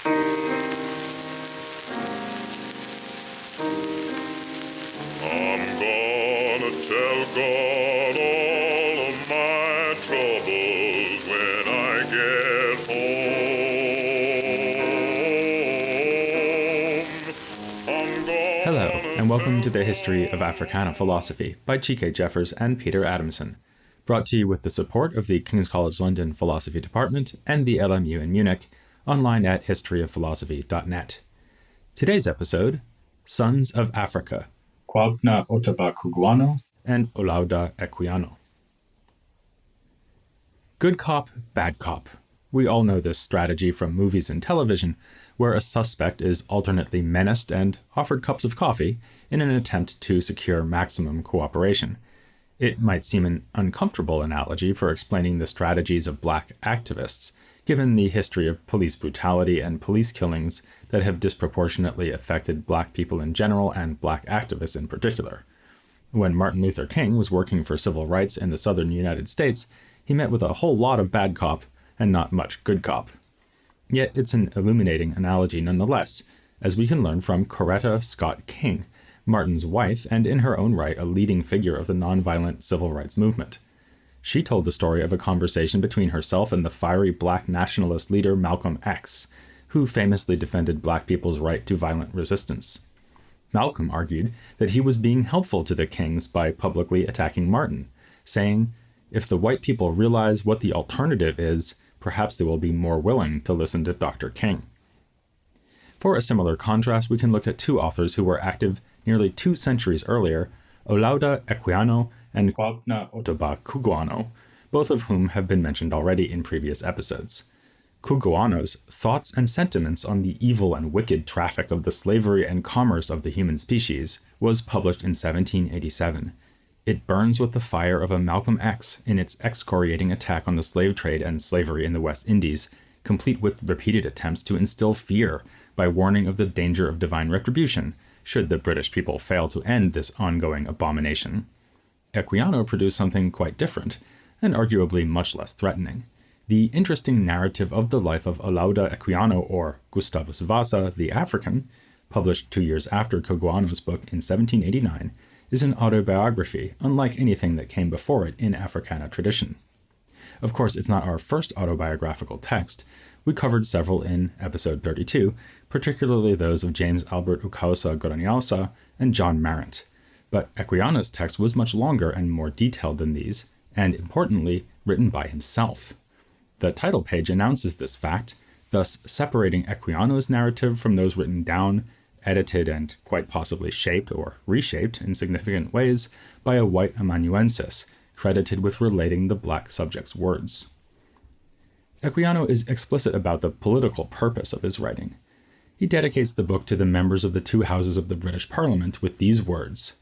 I'm gonna tell God all of my troubles when I get home. Hello, and welcome to the History of Africana Philosophy by G.K. Jeffers and Peter Adamson, brought to you with the support of the King's College London Philosophy Department and the LMU in Munich, online at historyofphilosophy.net. Today's episode, Sons of Africa, Quobna Ottobah Cugoano and Olaudah Equiano. Good cop, bad cop. We all know this strategy from movies and television, where a suspect is alternately menaced and offered cups of coffee in an attempt to secure maximum cooperation. It might seem an uncomfortable analogy for explaining the strategies of black activists, given the history of police brutality and police killings that have disproportionately affected black people in general and black activists in particular. When Martin Luther King was working for civil rights in the southern United States, he met with a whole lot of bad cop and not much good cop. Yet it's an illuminating analogy nonetheless, as we can learn from Coretta Scott King, Martin's wife and in her own right a leading figure of the nonviolent civil rights movement. She told the story of a conversation between herself and the fiery black nationalist leader Malcolm X, who famously defended black people's right to violent resistance. Malcolm argued that he was being helpful to the Kings by publicly attacking Martin, saying, "If the white people realize what the alternative is, perhaps they will be more willing to listen to Dr. King." For a similar contrast, we can look at two authors who were active nearly 2 centuries earlier, Olaudah Equiano and Quobna Ottobah Cugoano, both of whom have been mentioned already in previous episodes. Cugoano's Thoughts and Sentiments on the Evil and Wicked Traffic of the Slavery and Commerce of the Human Species was published in 1787. It burns with the fire of a Malcolm X in its excoriating attack on the slave trade and slavery in the West Indies, complete with repeated attempts to instill fear by warning of the danger of divine retribution should the British people fail to end this ongoing abomination. Equiano produced something quite different, and arguably much less threatening. The interesting narrative of the life of Olaudah Equiano, or Gustavus Vasa the African, published 2 years after Cugoano's book in 1789, is an autobiography, unlike anything that came before it in Africana tradition. Of course, it's not our first autobiographical text. We covered several in episode 32, particularly those of James Albert Ukausa Goraniausa and John Marrant. But Equiano's text was much longer and more detailed than these, and importantly, written by himself. The title page announces this fact, thus separating Equiano's narrative from those written down, edited and quite possibly shaped or reshaped in significant ways by a white amanuensis, credited with relating the black subject's words. Equiano is explicit about the political purpose of his writing. He dedicates the book to the members of the 2 houses of the British Parliament with these words: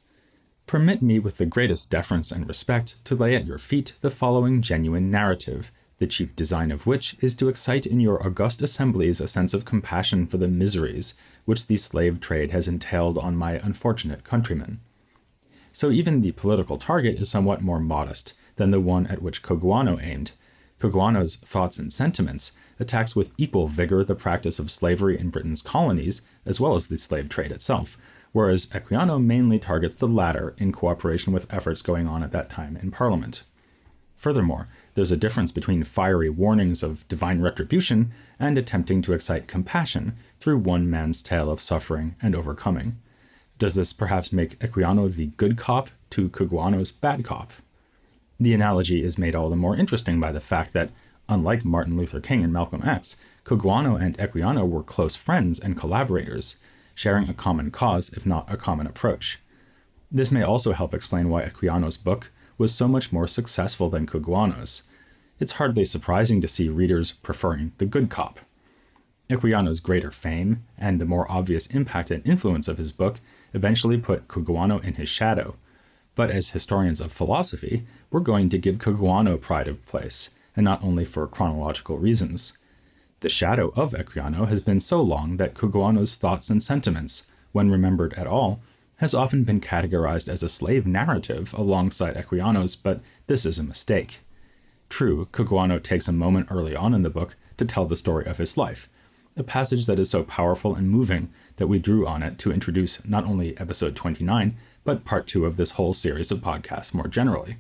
"Permit me with the greatest deference and respect to lay at your feet the following genuine narrative, the chief design of which is to excite in your august assemblies a sense of compassion for the miseries which the slave trade has entailed on my unfortunate countrymen." So even the political target is somewhat more modest than the one at which Cugoano aimed. Cugoano's Thoughts and Sentiments attacks with equal vigor the practice of slavery in Britain's colonies, as well as the slave trade itself, whereas Equiano mainly targets the latter in cooperation with efforts going on at that time in Parliament. Furthermore, there's a difference between fiery warnings of divine retribution and attempting to excite compassion through one man's tale of suffering and overcoming. Does this perhaps make Equiano the good cop to Cugoano's bad cop? The analogy is made all the more interesting by the fact that, unlike Martin Luther King and Malcolm X, Cugoano and Equiano were close friends and collaborators, sharing a common cause if not a common approach. This may also help explain why Equiano's book was so much more successful than Cugoano's. It's hardly surprising to see readers preferring the good cop. Equiano's greater fame and the more obvious impact and influence of his book eventually put Cugoano in his shadow. But as historians of philosophy, we're going to give Cugoano pride of place, and not only for chronological reasons. The shadow of Equiano has been so long that Cugoano's Thoughts and Sentiments, when remembered at all, has often been categorized as a slave narrative alongside Equiano's, but this is a mistake. True, Cugoano takes a moment early on in the book to tell the story of his life, a passage that is so powerful and moving that we drew on it to introduce not only episode 29, but part 2 of this whole series of podcasts more generally.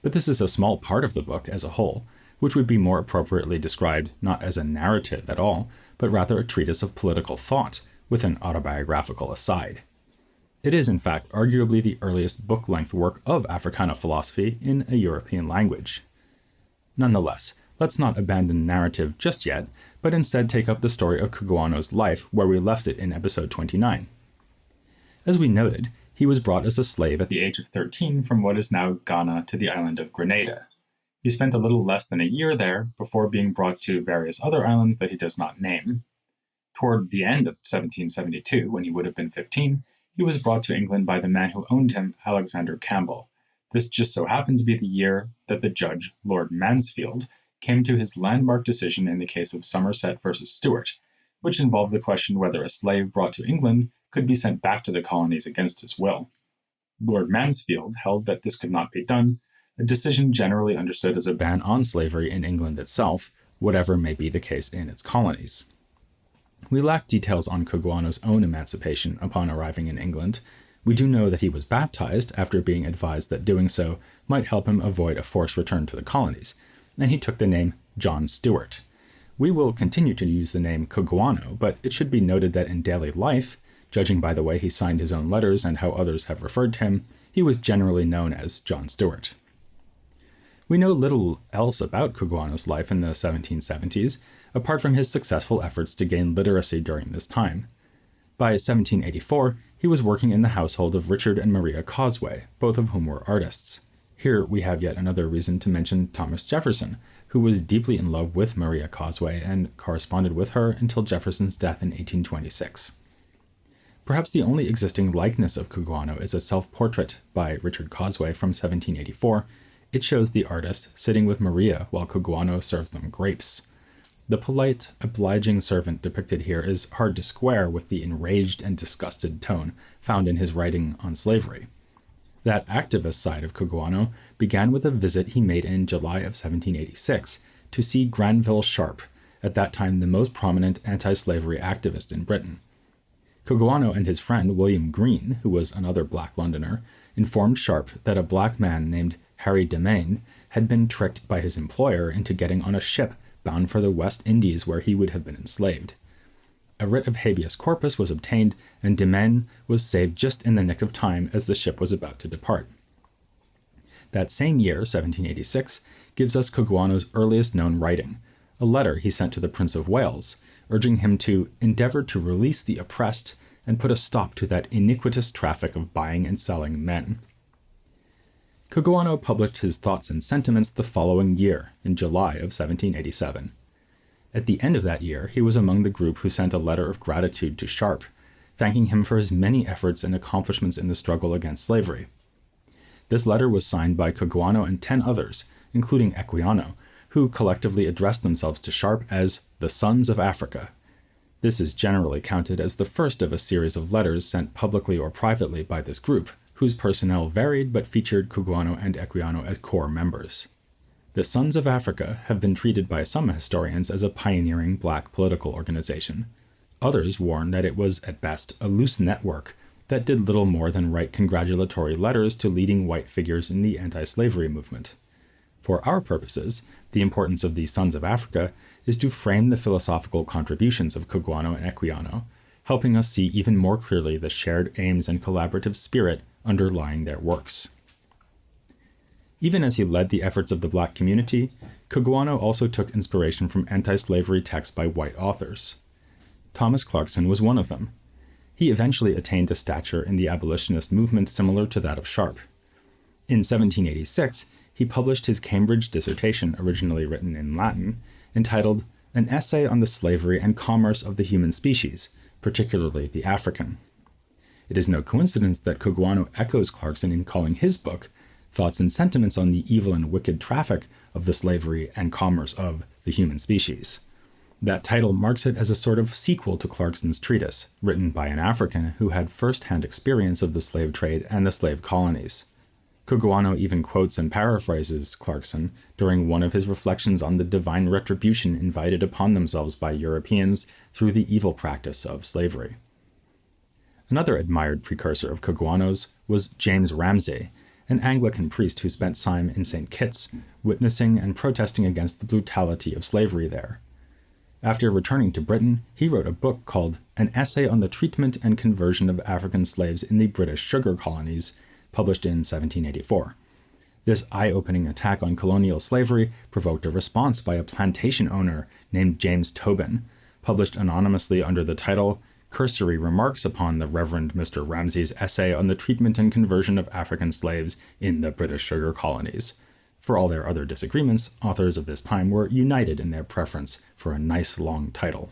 But this is a small part of the book as a whole, which would be more appropriately described not as a narrative at all, but rather a treatise of political thought with an autobiographical aside. It is, in fact, arguably the earliest book-length work of Africana philosophy in a European language. Nonetheless, let's not abandon narrative just yet, but instead take up the story of Cugoano's life where we left it in episode 29. As we noted, he was brought as a slave at the age of 13 from what is now Ghana to the island of Grenada. He spent a little less than a year there before being brought to various other islands that he does not name. Toward the end of 1772, when he would have been 15, he was brought to England by the man who owned him, Alexander Campbell. This just so happened to be the year that the judge, Lord Mansfield, came to his landmark decision in the case of Somerset versus Stuart, which involved the question whether a slave brought to England could be sent back to the colonies against his will. Lord Mansfield held that this could not be done, a decision generally understood as a ban on slavery in England itself, whatever may be the case in its colonies. We lack details on Cugoano's own emancipation upon arriving in England. We do know that he was baptized after being advised that doing so might help him avoid a forced return to the colonies, and he took the name John Stuart. We will continue to use the name Cugoano, but it should be noted that in daily life, judging by the way he signed his own letters and how others have referred to him, he was generally known as John Stuart. We know little else about Cugoano's life in the 1770s, apart from his successful efforts to gain literacy during this time. By 1784, he was working in the household of Richard and Maria Causeway, both of whom were artists. Here we have yet another reason to mention Thomas Jefferson, who was deeply in love with Maria Causeway and corresponded with her until Jefferson's death in 1826. Perhaps the only existing likeness of Cugoano is a self-portrait by Richard Causeway from 1784. It shows the artist sitting with Maria while Cugoano serves them grapes. The polite, obliging servant depicted here is hard to square with the enraged and disgusted tone found in his writing on slavery. That activist side of Cugoano began with a visit he made in July of 1786 to see Granville Sharp, at that time the most prominent anti-slavery activist in Britain. Cugoano and his friend William Green, who was another black Londoner, informed Sharp that a black man named Harry Demain had been tricked by his employer into getting on a ship bound for the West Indies where he would have been enslaved. A writ of habeas corpus was obtained, and Demain was saved just in the nick of time as the ship was about to depart. That same year, 1786, gives us Cugoano's earliest known writing, a letter he sent to the Prince of Wales, urging him to endeavor to release the oppressed and put a stop to that iniquitous traffic of buying and selling men. Cugoano published his thoughts and sentiments the following year, in July of 1787. At the end of that year, he was among the group who sent a letter of gratitude to Sharp, thanking him for his many efforts and accomplishments in the struggle against slavery. This letter was signed by Cugoano and 10 others, including Equiano, who collectively addressed themselves to Sharp as the Sons of Africa. This is generally counted as the first of a series of letters sent publicly or privately by this group, whose personnel varied but featured Cugoano and Equiano as core members. The Sons of Africa have been treated by some historians as a pioneering black political organization. Others warn that it was, at best, a loose network that did little more than write congratulatory letters to leading white figures in the anti-slavery movement. For our purposes, the importance of the Sons of Africa is to frame the philosophical contributions of Cugoano and Equiano, helping us see even more clearly the shared aims and collaborative spirit underlying their works. Even as he led the efforts of the black community, Cugoano also took inspiration from anti-slavery texts by white authors. Thomas Clarkson was one of them. He eventually attained a stature in the abolitionist movement similar to that of Sharp. In 1786, he published his Cambridge dissertation, originally written in Latin, entitled An Essay on the Slavery and Commerce of the Human Species, particularly the African. It is no coincidence that Cugoano echoes Clarkson in calling his book Thoughts and Sentiments on the Evil and Wicked Traffic of the Slavery and Commerce of the Human Species. That title marks it as a sort of sequel to Clarkson's treatise, written by an African who had first-hand experience of the slave trade and the slave colonies. Cugoano even quotes and paraphrases Clarkson during one of his reflections on the divine retribution invited upon themselves by Europeans through the evil practice of slavery. Another admired precursor of Cugoano's was James Ramsey, an Anglican priest who spent time in St. Kitts, witnessing and protesting against the brutality of slavery there. After returning to Britain, he wrote a book called An Essay on the Treatment and Conversion of African Slaves in the British Sugar Colonies, published in 1784. This eye-opening attack on colonial slavery provoked a response by a plantation owner named James Tobin, published anonymously under the title Cursory Remarks upon the Reverend Mr. Ramsey's Essay on the Treatment and Conversion of African Slaves in the British Sugar Colonies. For all their other disagreements, authors of this time were united in their preference for a nice long title.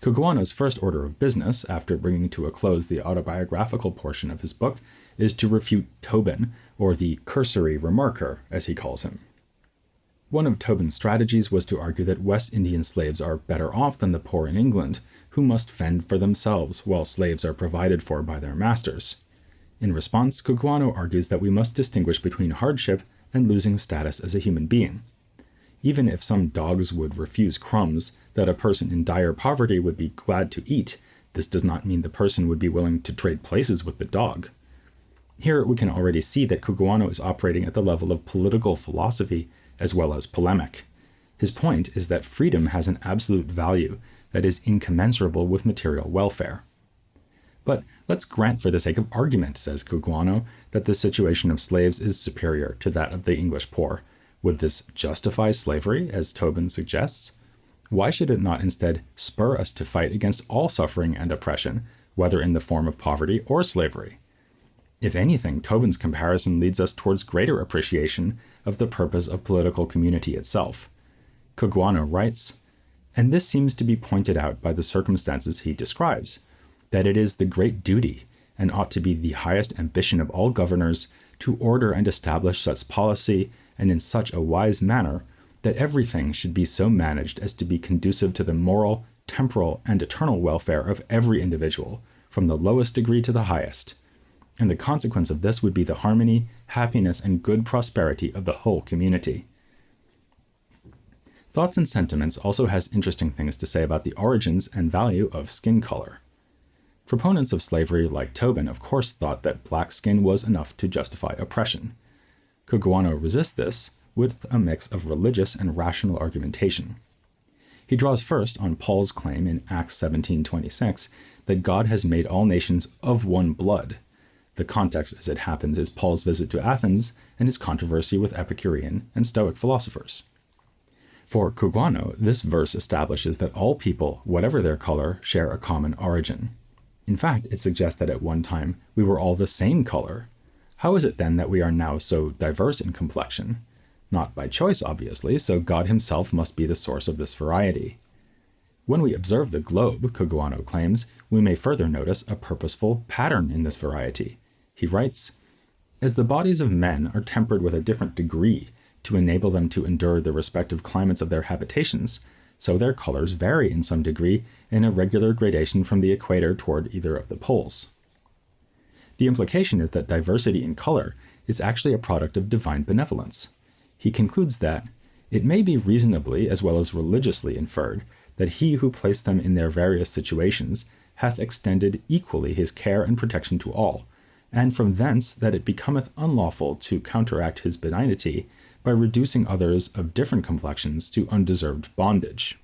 Cugoano's first order of business, after bringing to a close the autobiographical portion of his book, is to refute Tobin, or the cursory remarker, as he calls him. One of Tobin's strategies was to argue that West Indian slaves are better off than the poor in England, who must fend for themselves while slaves are provided for by their masters. In response, Cugoano argues that we must distinguish between hardship and losing status as a human being. Even if some dogs would refuse crumbs that a person in dire poverty would be glad to eat, this does not mean the person would be willing to trade places with the dog. Here we can already see that Cugoano is operating at the level of political philosophy as well as polemic. His point is that freedom has an absolute value that is incommensurable with material welfare. But let's grant for the sake of argument, says Cugoano, that the situation of slaves is superior to that of the English poor. Would this justify slavery, as Tobin suggests? Why should it not instead spur us to fight against all suffering and oppression, whether in the form of poverty or slavery? If anything, Tobin's comparison leads us towards greater appreciation of the purpose of political community itself. Cugoano writes, and this seems to be pointed out by the circumstances he describes, that it is the great duty, and ought to be the highest ambition of all governors, to order and establish such policy, and in such a wise manner, that everything should be so managed as to be conducive to the moral, temporal, and eternal welfare of every individual, from the lowest degree to the highest. And the consequence of this would be the harmony, happiness, and good prosperity of the whole community. Thoughts and Sentiments also has interesting things to say about the origins and value of skin color. Proponents of slavery like Tobin, of course, thought that black skin was enough to justify oppression. Cugoano resists this with a mix of religious and rational argumentation. He draws first on Paul's claim in Acts 17:26 that God has made all nations of one blood. The context, as it happens, is Paul's visit to Athens and his controversy with Epicurean and Stoic philosophers. For Cugoano, this verse establishes that all people, whatever their color, share a common origin. In fact, it suggests that at one time we were all the same color. How is it then that we are now so diverse in complexion? Not by choice, obviously, so God himself must be the source of this variety. When we observe the globe, Cugoano claims, we may further notice a purposeful pattern in this variety. He writes, as the bodies of men are tempered with a different degree to enable them to endure the respective climates of their habitations, so their colors vary in some degree in a regular gradation from the equator toward either of the poles. The implication is that diversity in color is actually a product of divine benevolence. He concludes that it may be reasonably as well as religiously inferred that he who placed them in their various situations hath extended equally his care and protection to all, and from thence that it becometh unlawful to counteract his benignity by reducing others of different complexions to undeserved bondage.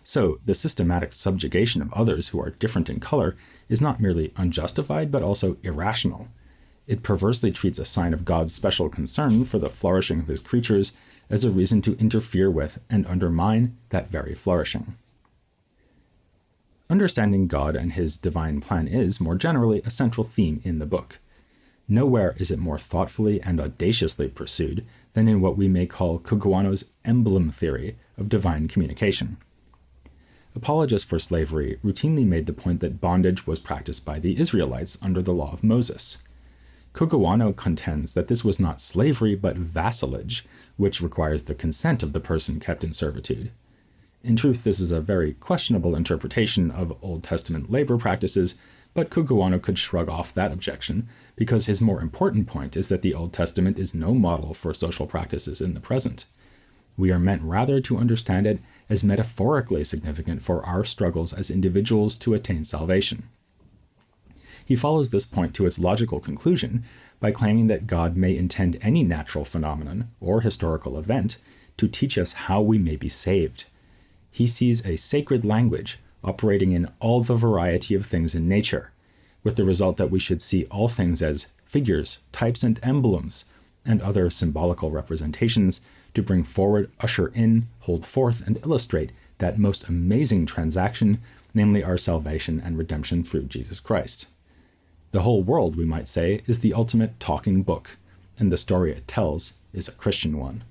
So, the systematic subjugation of others who are different in color is not merely unjustified, but also irrational. It perversely treats a sign of God's special concern for the flourishing of his creatures as a reason to interfere with and undermine that very flourishing. Understanding God and his divine plan is, more generally, a central theme in the book. Nowhere is it more thoughtfully and audaciously pursued than in what we may call Cugoano's Emblem Theory of divine communication. Apologists for slavery routinely made the point that bondage was practiced by the Israelites under the law of Moses. Cugoano contends that this was not slavery but vassalage, which requires the consent of the person kept in servitude. In truth, this is a very questionable interpretation of Old Testament labor practices, But Cugoano could shrug off that objection, because his more important point is that the Old Testament is no model for social practices in the present. We are meant rather to understand it as metaphorically significant for our struggles as individuals to attain salvation. He follows this point to its logical conclusion by claiming that God may intend any natural phenomenon or historical event to teach us how we may be saved. He sees a sacred language operating in all the variety of things in nature, with the result that we should see all things as figures, types, and emblems, and other symbolical representations to bring forward, usher in, hold forth, and illustrate that most amazing transaction, namely our salvation and redemption through Jesus Christ. The whole world, we might say, is the ultimate talking book, and the story it tells is a Christian one.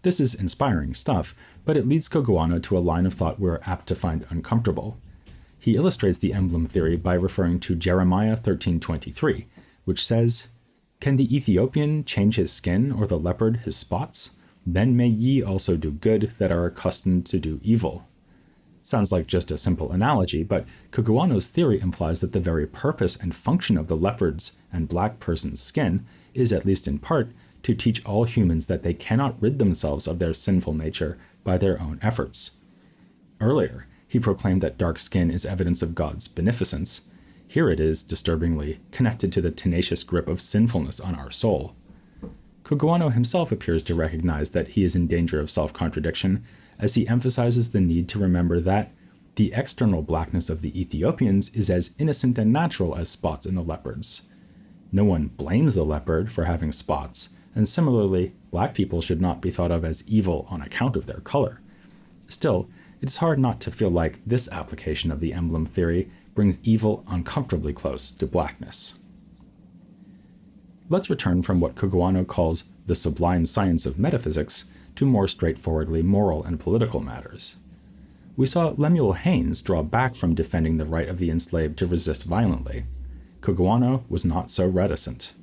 This is inspiring stuff, but it leads Cugoano to a line of thought we're apt to find uncomfortable. He illustrates the emblem theory by referring to Jeremiah 13:23, which says, "Can the Ethiopian change his skin, or the leopard his spots? Then may ye also do good that are accustomed to do evil." Sounds like just a simple analogy, but Cugoano's theory implies that the very purpose and function of the leopard's and black person's skin is, at least in part, to teach all humans that they cannot rid themselves of their sinful nature by their own efforts. Earlier, he proclaimed that dark skin is evidence of God's beneficence. Here it is, disturbingly, connected to the tenacious grip of sinfulness on our soul. Cugoano himself appears to recognize that he is in danger of self-contradiction, as he emphasizes the need to remember that the external blackness of the Ethiopians is as innocent and natural as spots in the leopards. No one blames the leopard for having spots, and similarly, black people should not be thought of as evil on account of their color. Still, it's hard not to feel like this application of the emblem theory brings evil uncomfortably close to blackness. Let's return from what Cugoano calls the sublime science of metaphysics to more straightforwardly moral and political matters. We saw Lemuel Haynes draw back from defending the right of the enslaved to resist violently. Cugoano was not so reticent.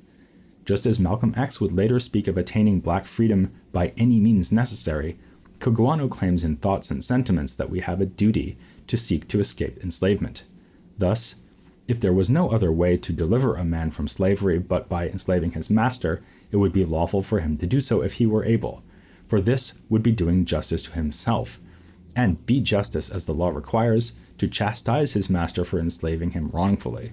Just as Malcolm X would later speak of attaining black freedom by any means necessary, Cugoano claims in Thoughts and Sentiments that we have a duty to seek to escape enslavement. Thus, if there was no other way to deliver a man from slavery but by enslaving his master, it would be lawful for him to do so if he were able, for this would be doing justice to himself, and be justice as the law requires, to chastise his master for enslaving him wrongfully.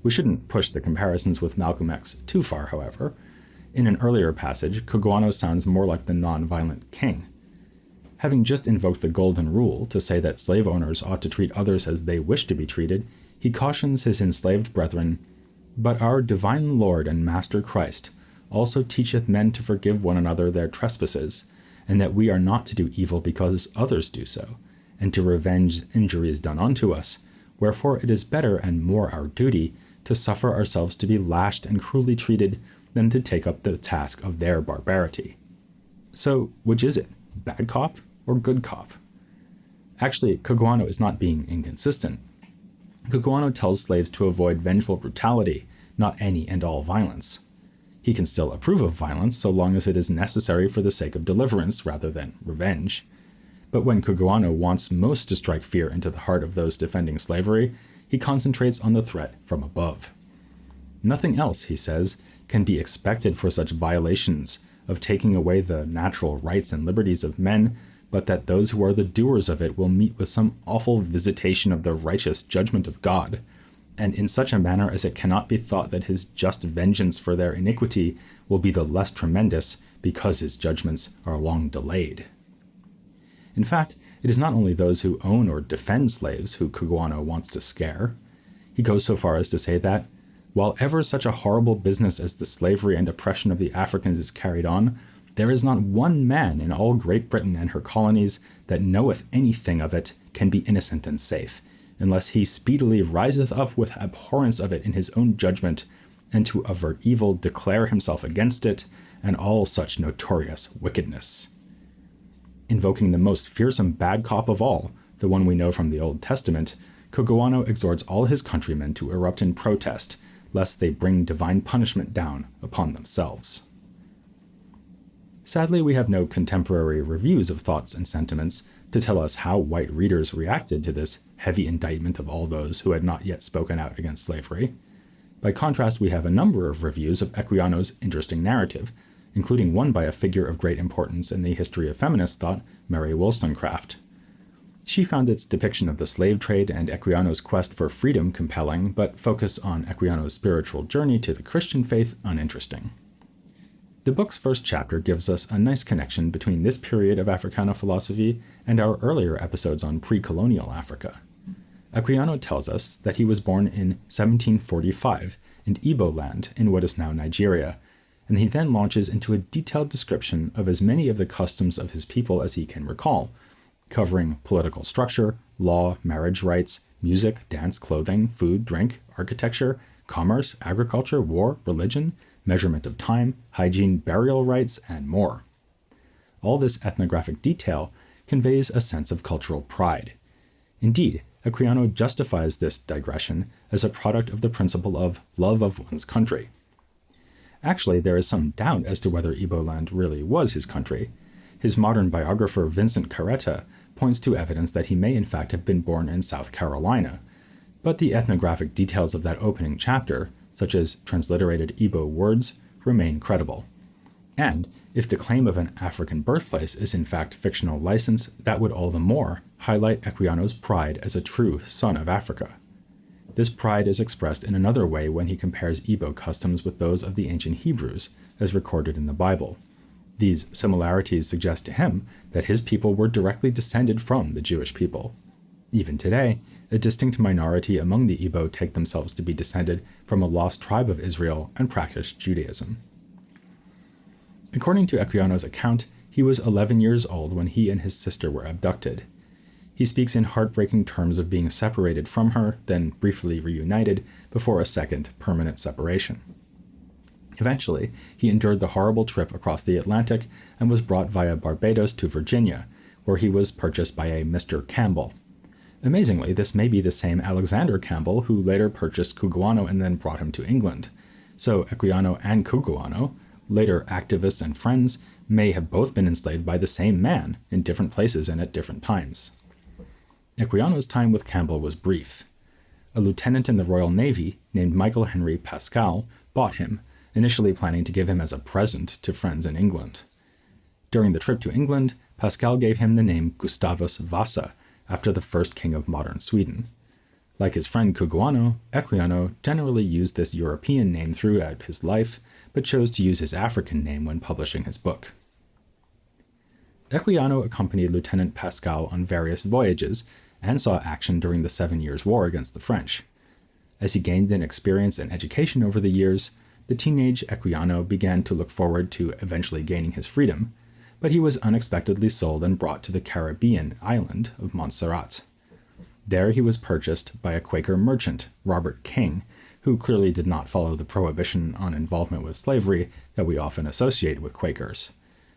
We shouldn't push the comparisons with Malcolm X too far, however. In an earlier passage, Cugoano sounds more like the non-violent king. Having just invoked the Golden Rule to say that slave owners ought to treat others as they wish to be treated, he cautions his enslaved brethren, "But our divine Lord and Master Christ also teacheth men to forgive one another their trespasses, and that we are not to do evil because others do so, and to revenge injuries done unto us, wherefore it is better and more our duty to suffer ourselves to be lashed and cruelly treated than to take up the task of their barbarity." So, which is it, bad cop or good cop? Actually, Cugoano is not being inconsistent. Cugoano tells slaves to avoid vengeful brutality, not any and all violence. He can still approve of violence so long as it is necessary for the sake of deliverance rather than revenge. But when Cugoano wants most to strike fear into the heart of those defending slavery, he concentrates on the threat from above. Nothing else, he says, can be expected for such violations of taking away the natural rights and liberties of men, but that those who are the doers of it will meet with some awful visitation of the righteous judgment of God, and in such a manner as it cannot be thought that his just vengeance for their iniquity will be the less tremendous because his judgments are long delayed. In fact, it is not only those who own or defend slaves who Cugoano wants to scare. He goes so far as to say that, while ever such a horrible business as the slavery and oppression of the Africans is carried on, there is not one man in all Great Britain and her colonies that knoweth anything of it can be innocent and safe, unless he speedily riseth up with abhorrence of it in his own judgment, and to avert evil declare himself against it, and all such notorious wickedness. Invoking the most fearsome bad cop of all, the one we know from the Old Testament, Cugoano exhorts all his countrymen to erupt in protest, lest they bring divine punishment down upon themselves. Sadly, we have no contemporary reviews of Thoughts and Sentiments, to tell us how white readers reacted to this heavy indictment of all those who had not yet spoken out against slavery. By contrast, we have a number of reviews of Equiano's interesting narrative, including one by a figure of great importance in the history of feminist thought, Mary Wollstonecraft. She found its depiction of the slave trade and Equiano's quest for freedom compelling, but focus on Equiano's spiritual journey to the Christian faith uninteresting. The book's first chapter gives us a nice connection between this period of Africana philosophy and our earlier episodes on pre-colonial Africa. Equiano tells us that he was born in 1745 in Igbo land in what is now Nigeria, and he then launches into a detailed description of as many of the customs of his people as he can recall, covering political structure, law, marriage rights, music, dance, clothing, food, drink, architecture, commerce, agriculture, war, religion, measurement of time, hygiene, burial rites, and more. All this ethnographic detail conveys a sense of cultural pride. Indeed, Equiano justifies this digression as a product of the principle of love of one's country. Actually, there is some doubt as to whether Igbo land really was his country. His modern biographer Vincent Carretta points to evidence that he may in fact have been born in South Carolina, but the ethnographic details of that opening chapter, such as transliterated Igbo words, remain credible. And if the claim of an African birthplace is in fact fictional license, that would all the more highlight Equiano's pride as a true son of Africa. This pride is expressed in another way when he compares Igbo customs with those of the ancient Hebrews, as recorded in the Bible. These similarities suggest to him that his people were directly descended from the Jewish people. Even today, a distinct minority among the Igbo take themselves to be descended from a lost tribe of Israel and practice Judaism. According to Equiano's account, he was 11 years old when he and his sister were abducted. He speaks in heartbreaking terms of being separated from her, then briefly reunited, before a second permanent separation. Eventually, he endured the horrible trip across the Atlantic and was brought via Barbados to Virginia, where he was purchased by a Mr. Campbell. Amazingly, this may be the same Alexander Campbell who later purchased Cugoano and then brought him to England. So Equiano and Cugoano, later activists and friends, may have both been enslaved by the same man in different places and at different times. Equiano's time with Campbell was brief. A lieutenant in the Royal Navy named Michael Henry Pascal bought him, initially planning to give him as a present to friends in England. During the trip to England, Pascal gave him the name Gustavus Vasa, after the first king of modern Sweden. Like his friend Cugoano, Equiano generally used this European name throughout his life, but chose to use his African name when publishing his book. Equiano accompanied Lieutenant Pascal on various voyages and saw action during the 7 Years' War against the French. As he gained in experience and education over the years, the teenage Equiano began to look forward to eventually gaining his freedom, but he was unexpectedly sold and brought to the Caribbean island of Montserrat. There he was purchased by a Quaker merchant, Robert King, who clearly did not follow the prohibition on involvement with slavery that we often associate with Quakers.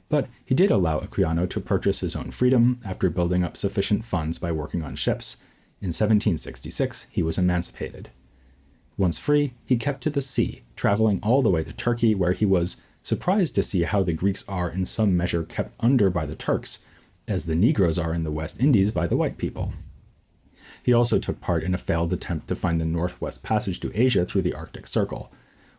But he did allow Equiano to purchase his own freedom after building up sufficient funds by working on ships. In 1766, he was emancipated. Once free, he kept to the sea, traveling all the way to Turkey, where he was surprised to see how the Greeks are in some measure kept under by the Turks, as the Negroes are in the West Indies by the white people. He also took part in a failed attempt to find the Northwest Passage to Asia through the Arctic Circle.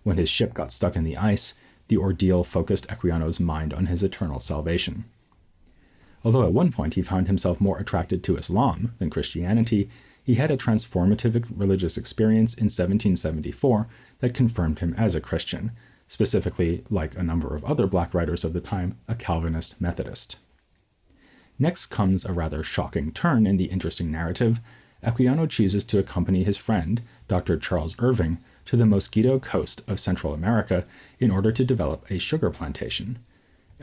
When his ship got stuck in the ice, the ordeal focused Equiano's mind on his eternal salvation. Although at one point he found himself more attracted to Islam than Christianity, he had a transformative religious experience in 1774 that confirmed him as a Christian, specifically, like a number of other black writers of the time, a Calvinist Methodist. Next comes a rather shocking turn in the interesting narrative. Equiano chooses to accompany his friend, Dr. Charles Irving, to the Mosquito Coast of Central America in order to develop a sugar plantation.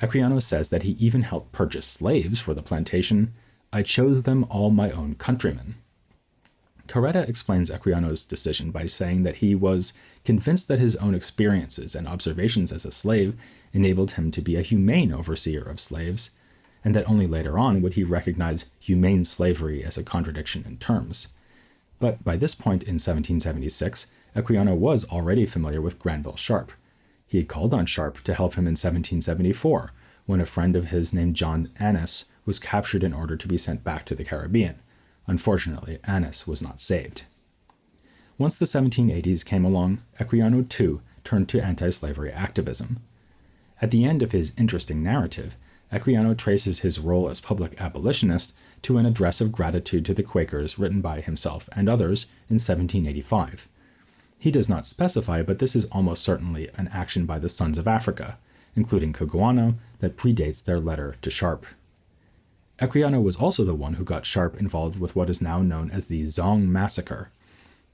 Equiano says that he even helped purchase slaves for the plantation. "I chose them all my own countrymen." Carretta explains Equiano's decision by saying that he was convinced that his own experiences and observations as a slave enabled him to be a humane overseer of slaves, and that only later on would he recognize humane slavery as a contradiction in terms. But by this point in 1776, Equiano was already familiar with Granville Sharp. He had called on Sharp to help him in 1774, when a friend of his named John Annis was captured in order to be sent back to the Caribbean. Unfortunately, Annis was not saved. Once the 1780s came along, Equiano too turned to anti-slavery activism. At the end of his interesting narrative, Equiano traces his role as public abolitionist to an address of gratitude to the Quakers written by himself and others in 1785. He does not specify, but this is almost certainly an action by the Sons of Africa, including Cugoano, that predates their letter to Sharp. Equiano was also the one who got Sharp involved with what is now known as the Zong Massacre.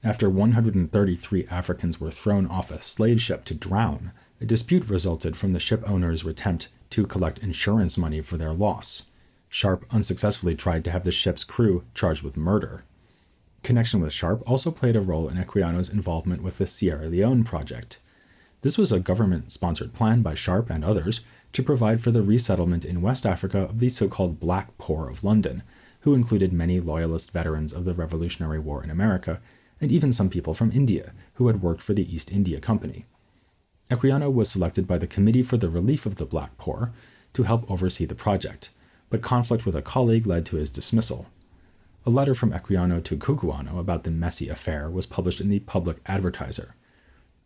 After 133 Africans were thrown off a slave ship to drown, a dispute resulted from the ship owner's attempt to collect insurance money for their loss. Sharp unsuccessfully tried to have the ship's crew charged with murder. Connection with Sharp also played a role in Equiano's involvement with the Sierra Leone project. This was a government-sponsored plan by Sharp and others to provide for the resettlement in West Africa of the so-called Black Poor of London, who included many loyalist veterans of the Revolutionary War in America, and even some people from India who had worked for the East India Company. Equiano was selected by the Committee for the Relief of the Black Poor to help oversee the project, but conflict with a colleague led to his dismissal. A letter from Equiano to Cugoano about the messy affair was published in the Public Advertiser.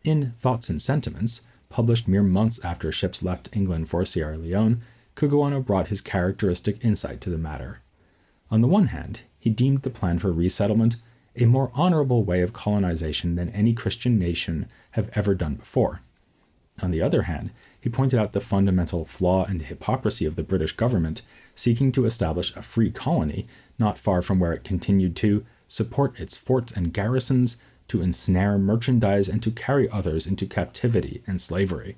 In Thoughts and Sentiments, published mere months after ships left England for Sierra Leone, Cugoano brought his characteristic insight to the matter. On the one hand, he deemed the plan for resettlement a more honorable way of colonization than any Christian nation have ever done before. On the other hand, he pointed out the fundamental flaw and hypocrisy of the British government seeking to establish a free colony not far from where it continued to support its forts and garrisons, to ensnare merchandise, and to carry others into captivity and slavery.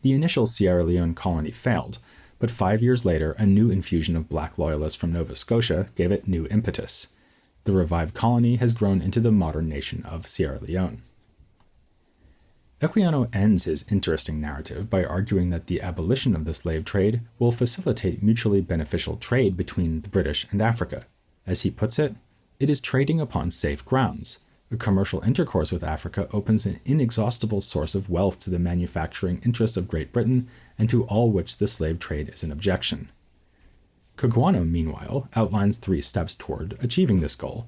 The initial Sierra Leone colony failed, but 5 years later a new infusion of black loyalists from Nova Scotia gave it new impetus. The revived colony has grown into the modern nation of Sierra Leone. Equiano ends his interesting narrative by arguing that the abolition of the slave trade will facilitate mutually beneficial trade between the British and Africa. As he puts it, it is trading upon safe grounds. A commercial intercourse with Africa opens an inexhaustible source of wealth to the manufacturing interests of Great Britain, and to all which the slave trade is an objection. Cugoano, meanwhile, outlines 3 steps toward achieving this goal.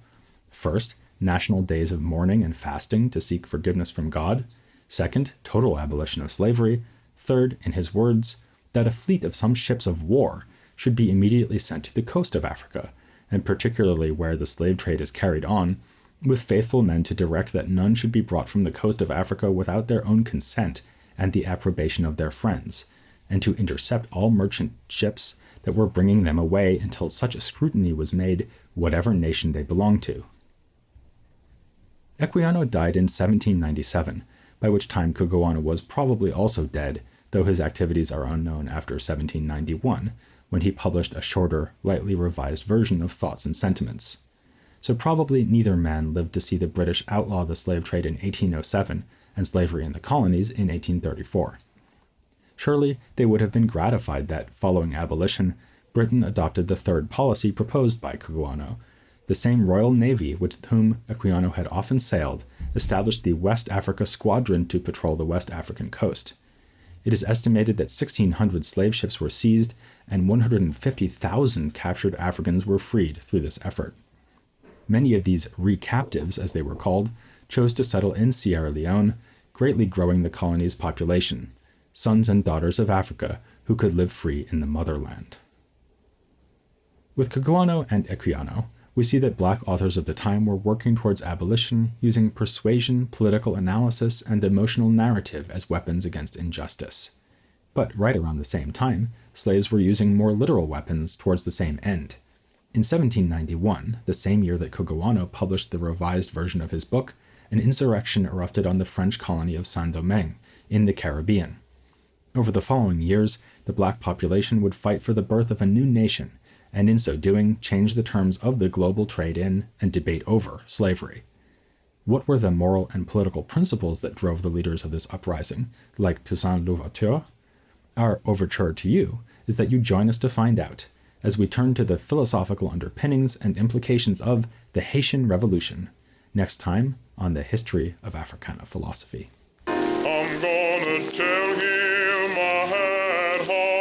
First, national days of mourning and fasting to seek forgiveness from God. Second, total abolition of slavery. Third, in his words, that a fleet of some ships of war should be immediately sent to the coast of Africa, and particularly where the slave trade is carried on, with faithful men to direct that none should be brought from the coast of Africa without their own consent and the approbation of their friends, and to intercept all merchant ships that were bringing them away until such a scrutiny was made, whatever nation they belonged to. Equiano died in 1797, by which time Cugoano was probably also dead, though his activities are unknown after 1791, when he published a shorter, lightly revised version of Thoughts and Sentiments. So probably neither man lived to see the British outlaw the slave trade in 1807 and slavery in the colonies in 1834. Surely they would have been gratified that, following abolition, Britain adopted the third policy proposed by Cugoano. The same Royal Navy with whom Equiano had often sailed established the West Africa Squadron to patrol the West African coast. It is estimated that 1,600 slave ships were seized and 150,000 captured Africans were freed through this effort. Many of these recaptives, as they were called, chose to settle in Sierra Leone, greatly growing the colony's population, sons and daughters of Africa who could live free in the motherland. With Cugoano and Equiano, we see that black authors of the time were working towards abolition using persuasion, political analysis, and emotional narrative as weapons against injustice. But right around the same time, slaves were using more literal weapons towards the same end. In 1791, the same year that Cugoano published the revised version of his book, an insurrection erupted on the French colony of Saint-Domingue in the Caribbean. Over the following years, the black population would fight for the birth of a new nation, and in so doing change the terms of the global trade in and debate over slavery. What were the moral and political principles that drove the leaders of this uprising, like Toussaint Louverture? Our overture to you is that you join us to find out, as we turn to the philosophical underpinnings and implications of the Haitian Revolution, next time on the History of Africana Philosophy. I'm gonna tell him I had heart.